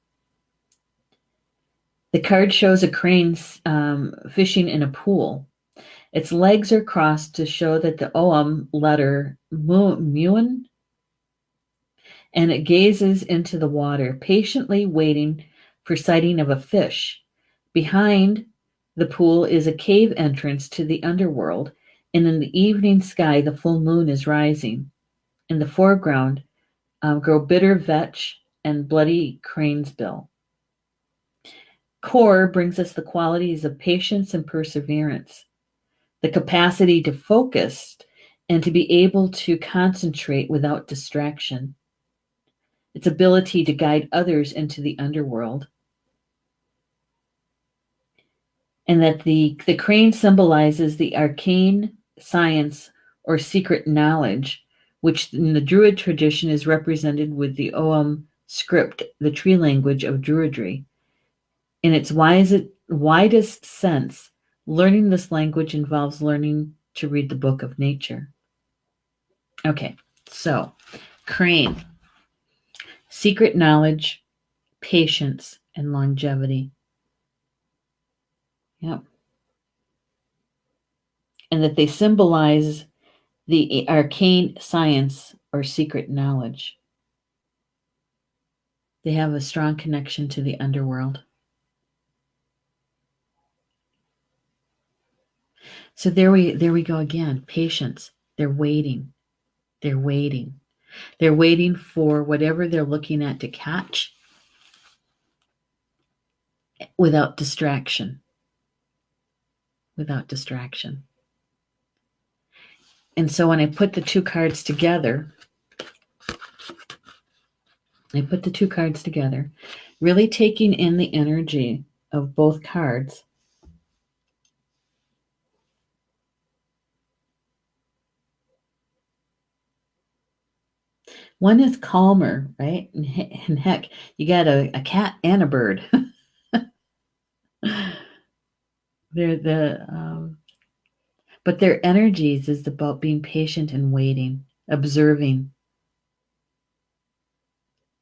A: The card shows a crane fishing in a pool. Its legs are crossed to show that the Oum letter Muon, and it gazes into the water, patiently waiting for sighting of a fish. Behind the pool is a cave entrance to the underworld, and in the evening sky, the full moon is rising. In the foreground grow bitter vetch and bloody crane's bill. Corr brings us the qualities of patience and perseverance, the capacity to focus and to be able to concentrate without distraction, its ability to guide others into the underworld, and that the crane symbolizes the arcane science or secret knowledge, which in the Druid tradition is represented with the Oum script, the tree language of Druidry. In its widest sense, learning this language involves learning to read the book of nature. Okay, so crane, secret knowledge, patience, and longevity. Yep. And that they symbolize the arcane science or secret knowledge. They have a strong connection to the underworld. So there we go again. Patience. They're waiting. They're waiting. They're waiting for whatever they're looking at to catch without distraction. Without distraction. And so when I put the two cards together, really taking in the energy of both cards. One is calmer, right? And heck, you got a cat and a bird. But their energies is about being patient and waiting, observing.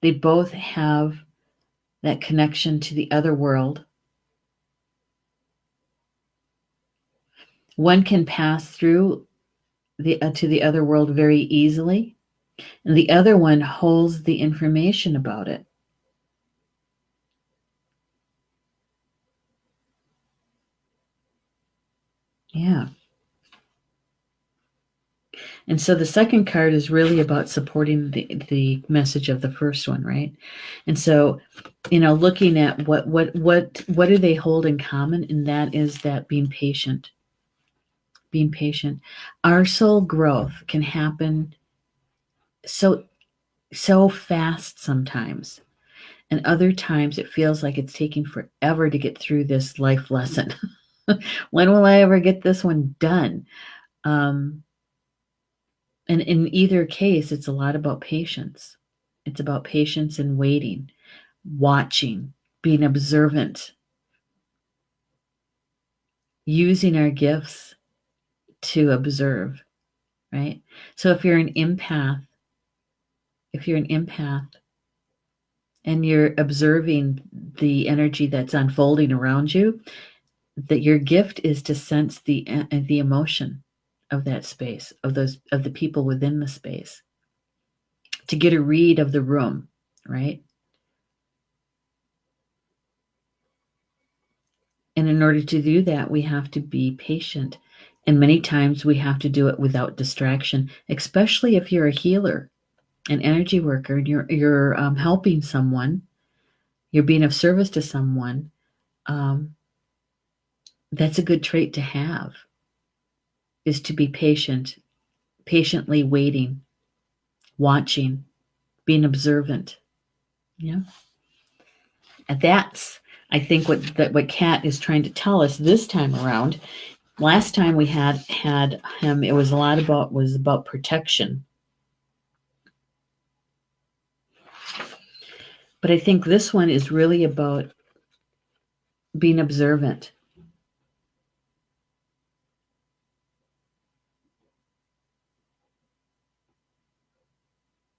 A: They both have that connection to the other world. One can pass through to the other world very easily, and the other one holds the information about it. Yeah. And so the second card is really about supporting the message of the first one, right? And so, looking at what do they hold in common, and that is that being patient. Being patient. Our soul growth can happen so fast sometimes. And other times it feels like it's taking forever to get through this life lesson. When will I ever get this one done? And in either case, it's a lot about patience. It's about patience and waiting, watching, being observant, using our gifts to observe, right? So if you're an empath and you're observing the energy that's unfolding around you, that your gift is to sense the emotion of that space, of the people within the space, to get a read of the room, right? And in order to do that, we have to be patient. And many times we have to do it without distraction, especially if you're a healer, an energy worker, and you're helping someone, you're being of service to someone. That's a good trait to have, is to be patient, patiently waiting, watching, being observant. Yeah. And that's, I think, what Kat is trying to tell us this time around. Last time we had him, it was a lot about protection. But I think this one is really about being observant.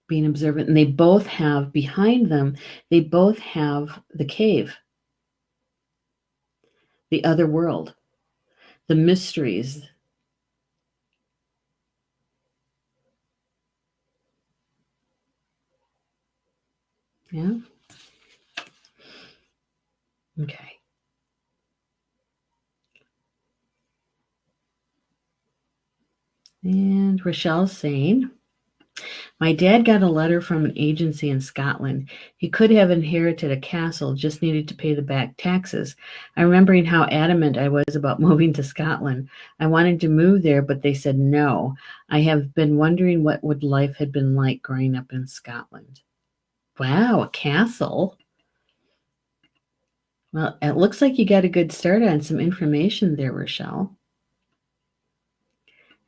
A: being observant. And they both have behind them, they both have the cave, the other world, the mysteries. Yeah. Okay. And Rochelle's saying, my dad got a letter from an agency in Scotland. He could have inherited a castle, just needed to pay the back taxes. I'm remembering how adamant I was about moving to Scotland. I wanted to move there, but they said no. I have been wondering what would life had been like growing up in Scotland. Wow, a castle. Well, it looks like you got a good start on some information there, Rochelle.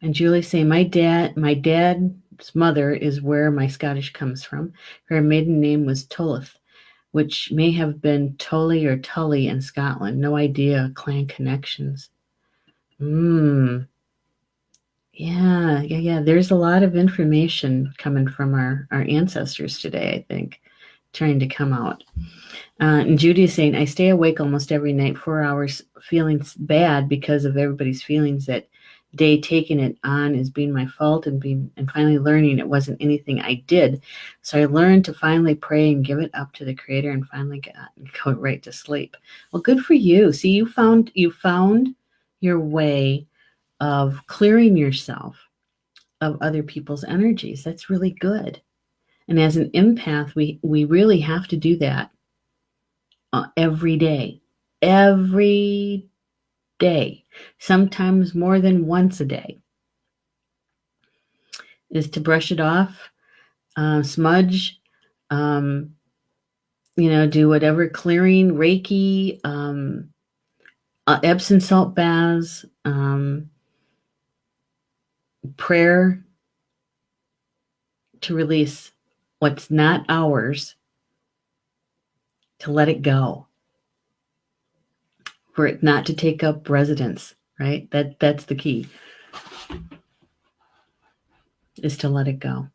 A: And Julie's saying, my dad's mother is where my Scottish comes from. Her maiden name was Tolith, which may have been Tully or Tully in Scotland. No idea, clan connections. Yeah. There's a lot of information coming from our ancestors today, I think, trying to come out. And Judy is saying, I stay awake almost every night, 4 hours, feeling bad because of everybody's feelings that day, taking it on as being my fault and finally learning it wasn't anything I did. So I learned to finally pray and give it up to the Creator and finally go right to sleep. Well, good for you. See, you found your way of clearing yourself of other people's energies. That's really good. And as an empath, we really have to do that every day, sometimes more than once a day, is to brush it off, smudge, do whatever clearing, Reiki, Epsom salt baths, prayer to release what's not ours, to let it go, for it not to take up residence, right? That's the key, is to let it go.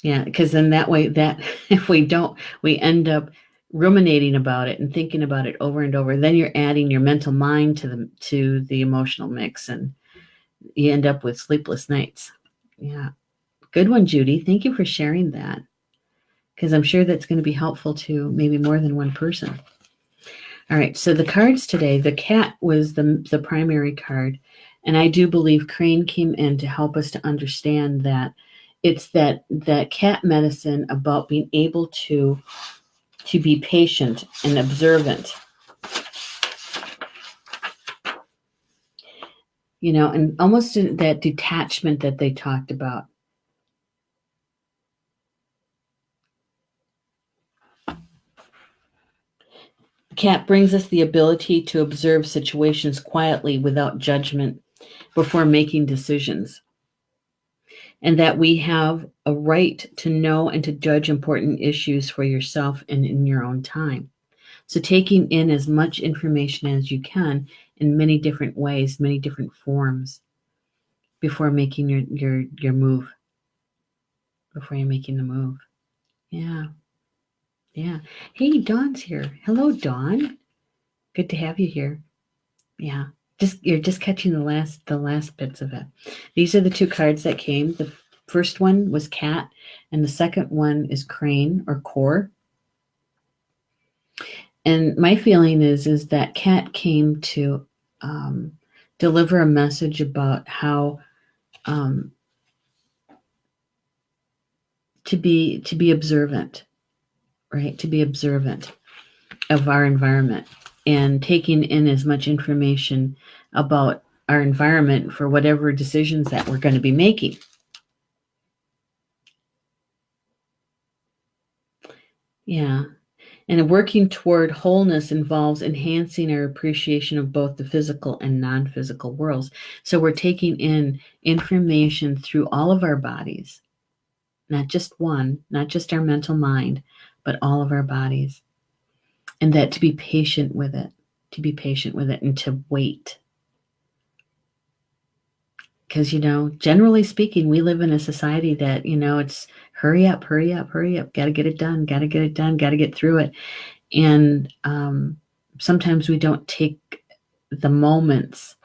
A: Yeah, because then that way, that if we don't, we end up ruminating about it and thinking about it over and over. Then you're adding your mental mind to the emotional mix, and you end up with sleepless nights. Yeah, good one, Judy. Thank you for sharing that, because I'm sure that's going to be helpful to maybe more than one person. All right, so the cards today, the cat was the primary card, and I do believe Crane came in to help us to understand that it's that cat medicine about being able to be patient and observant, and almost that detachment that they talked about. Cat brings us the ability to observe situations quietly without judgment before making decisions, and that we have a right to know and to judge important issues for yourself and in your own time. So taking in as much information as you can in many different ways, many different forms, before making your move, before you're making the move. Yeah. Hey, Dawn's here. Hello, Dawn. Good to have you here. Yeah. You're just catching the last bits of it. These are the two cards that came. The first one was cat, and the second one is crane or Corr. And my feeling is that cat came to deliver a message about how to be observant, right? To be observant of our environment and taking in as much information about our environment for whatever decisions that we're going to be making. Yeah. And working toward wholeness involves enhancing our appreciation of both the physical and non-physical worlds. So we're taking in information through all of our bodies, not just one, not just our mental mind, but all of our bodies. And that to be patient with it, and to wait. because, generally speaking, we live in a society that, it's hurry up, hurry up, hurry up, got to get it done, got to get it done, got to get through it. And sometimes we don't take the moments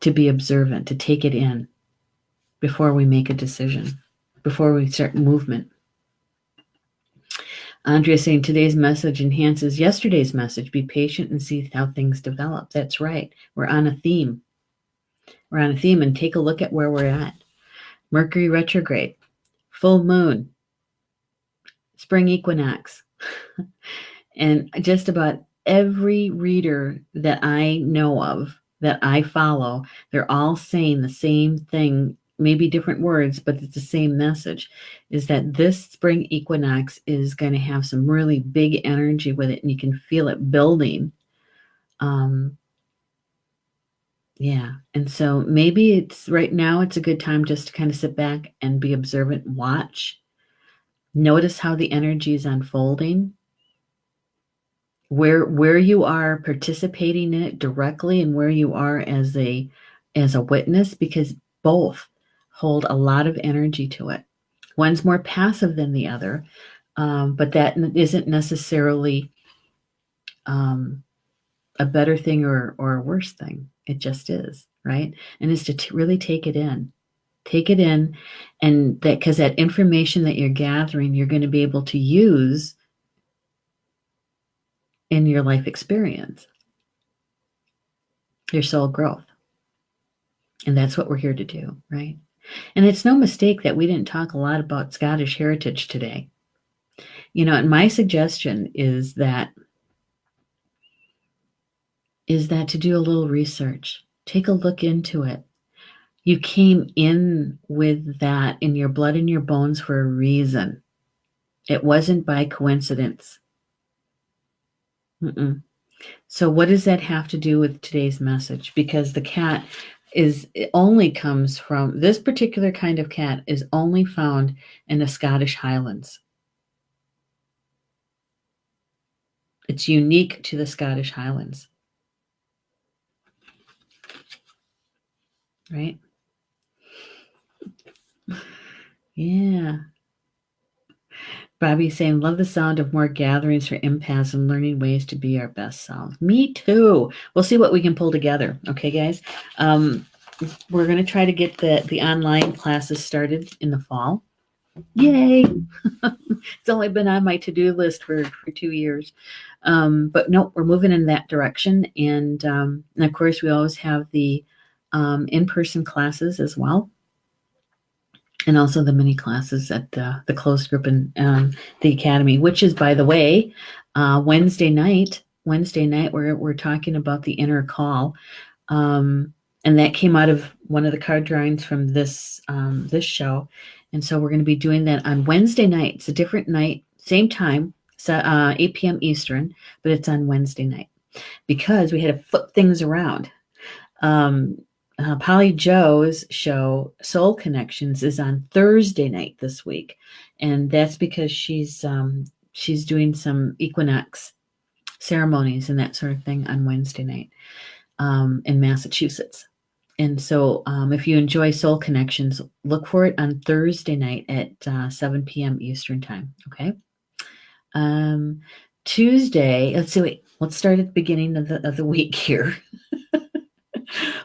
A: to be observant, to take it in before we make a decision, before we start movement. Andrea saying today's message enhances yesterday's message. Be patient and see how things develop. That's right. We're on a theme. We're on a theme, and take a look at where we're at. Mercury retrograde, full moon, spring equinox. And just about every reader that I know of, that I follow, they're all saying the same thing, maybe different words, but it's the same message, is that this spring equinox is going to have some really big energy with it, and you can feel it building. Yeah. And so maybe it's right now, it's a good time just to kind of sit back and be observant, watch, notice how the energy is unfolding, where you are participating in it directly and where you are as a witness, because both hold a lot of energy to it. One's more passive than the other, but that isn't necessarily a better thing or a worse thing. It just is, right? And it's to really take it in, and that, because that information that you're gathering, you're going to be able to use in your life experience, your soul growth. And that's what we're here to do, right? And it's no mistake that we didn't talk a lot about Scottish heritage today. And my suggestion is that to do a little research, take a look into it. You came in with that in your blood and your bones for a reason. It wasn't by coincidence. So what does that have to do with today's message? Because the cat only comes from, this particular kind of cat is only found in the Scottish Highlands. It's unique to the Scottish Highlands. Right? Yeah. Bobby's saying, love the sound of more gatherings for empaths and learning ways to be our best selves. Me too. We'll see what we can pull together. Okay, guys? We're going to try to get the online classes started in the fall. Yay! It's only been on my to-do list for 2 years. But no, we're moving in that direction. And of course, we always have the in-person classes as well. And also the mini classes at the closed group and the academy, which is, by the way, Wednesday night, we're talking about the inner call. And that came out of one of the card drawings from this show. And so we're going to be doing that on Wednesday night. It's a different night, same time, so 8 p.m. Eastern, but it's on Wednesday night because we had to flip things around. Polly Joe's show, Soul Connections, is on Thursday night this week. And that's because she's doing some equinox ceremonies and that sort of thing on Wednesday night in Massachusetts. And so if you enjoy Soul Connections, look for it on Thursday night at 7 p.m. Eastern time. Okay. Tuesday, let's start at the beginning of the week here.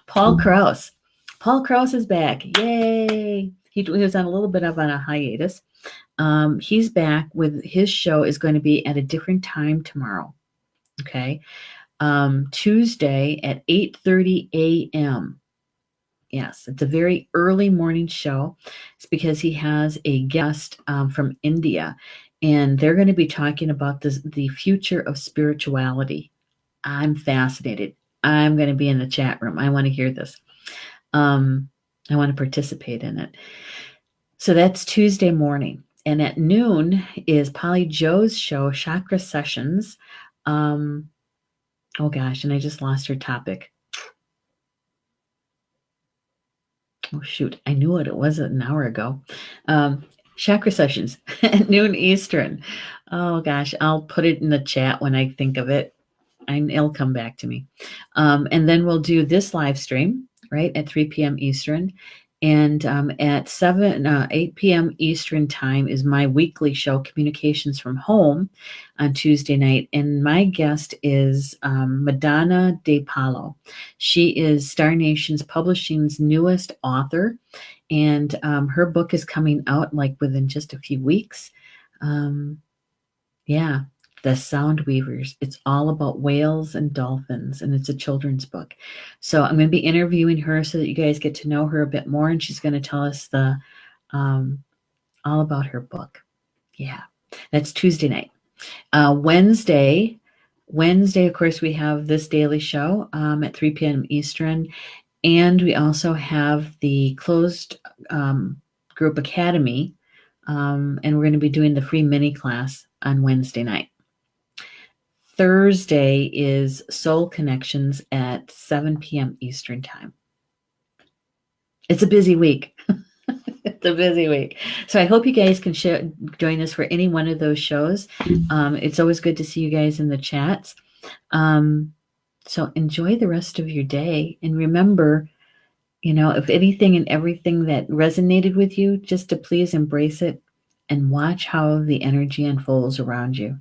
A: Paul Krauss. Paul Krauss is back. Yay. He was on a little bit of on a hiatus. He's back with his show is going to be at a different time tomorrow. Okay. Tuesday at 8:30 a.m. Yes, it's a very early morning show. It's because he has a guest from India, and they're going to be talking about the future of spirituality. I'm fascinated. I'm going to be in the chat room. I want to hear this. I want to participate in it. So that's Tuesday morning. And at noon is Polly Joe's show, Chakra Sessions. Oh gosh, and I just lost her topic. Oh shoot, I knew what it was an hour ago. Chakra Sessions at noon Eastern. Oh gosh, I'll put it in the chat when I think of it. It'll come back to me. And then we'll do this live stream right, at 3 p.m. Eastern. And at 8 p.m. Eastern time is my weekly show, Communications from Home, on Tuesday night. And my guest is Madonna De Palo. She is Star Nations Publishing's newest author. And her book is coming out like within just a few weeks. Yeah, The Sound Weavers. It's all about whales and dolphins, and it's a children's book. So I'm going to be interviewing her so that you guys get to know her a bit more, and she's going to tell us all about her book. Yeah, that's Tuesday night. Wednesday, of course, we have this daily show at 3 p.m. Eastern, and we also have the closed group academy, and we're going to be doing the free mini class on Wednesday night. Thursday is Soul Connections at 7 p.m. Eastern time. It's a busy week. It's a busy week. So I hope you guys can join us for any one of those shows. It's always good to see you guys in the chats. So enjoy the rest of your day. And remember, if anything and everything that resonated with you, just to please embrace it and watch how the energy unfolds around you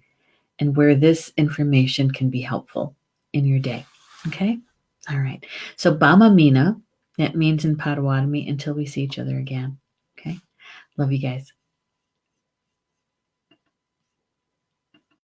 A: and where this information can be helpful in your day. Okay? All right. So Bama Mina, that means in Potawatomi, until we see each other again. Okay? Love you guys.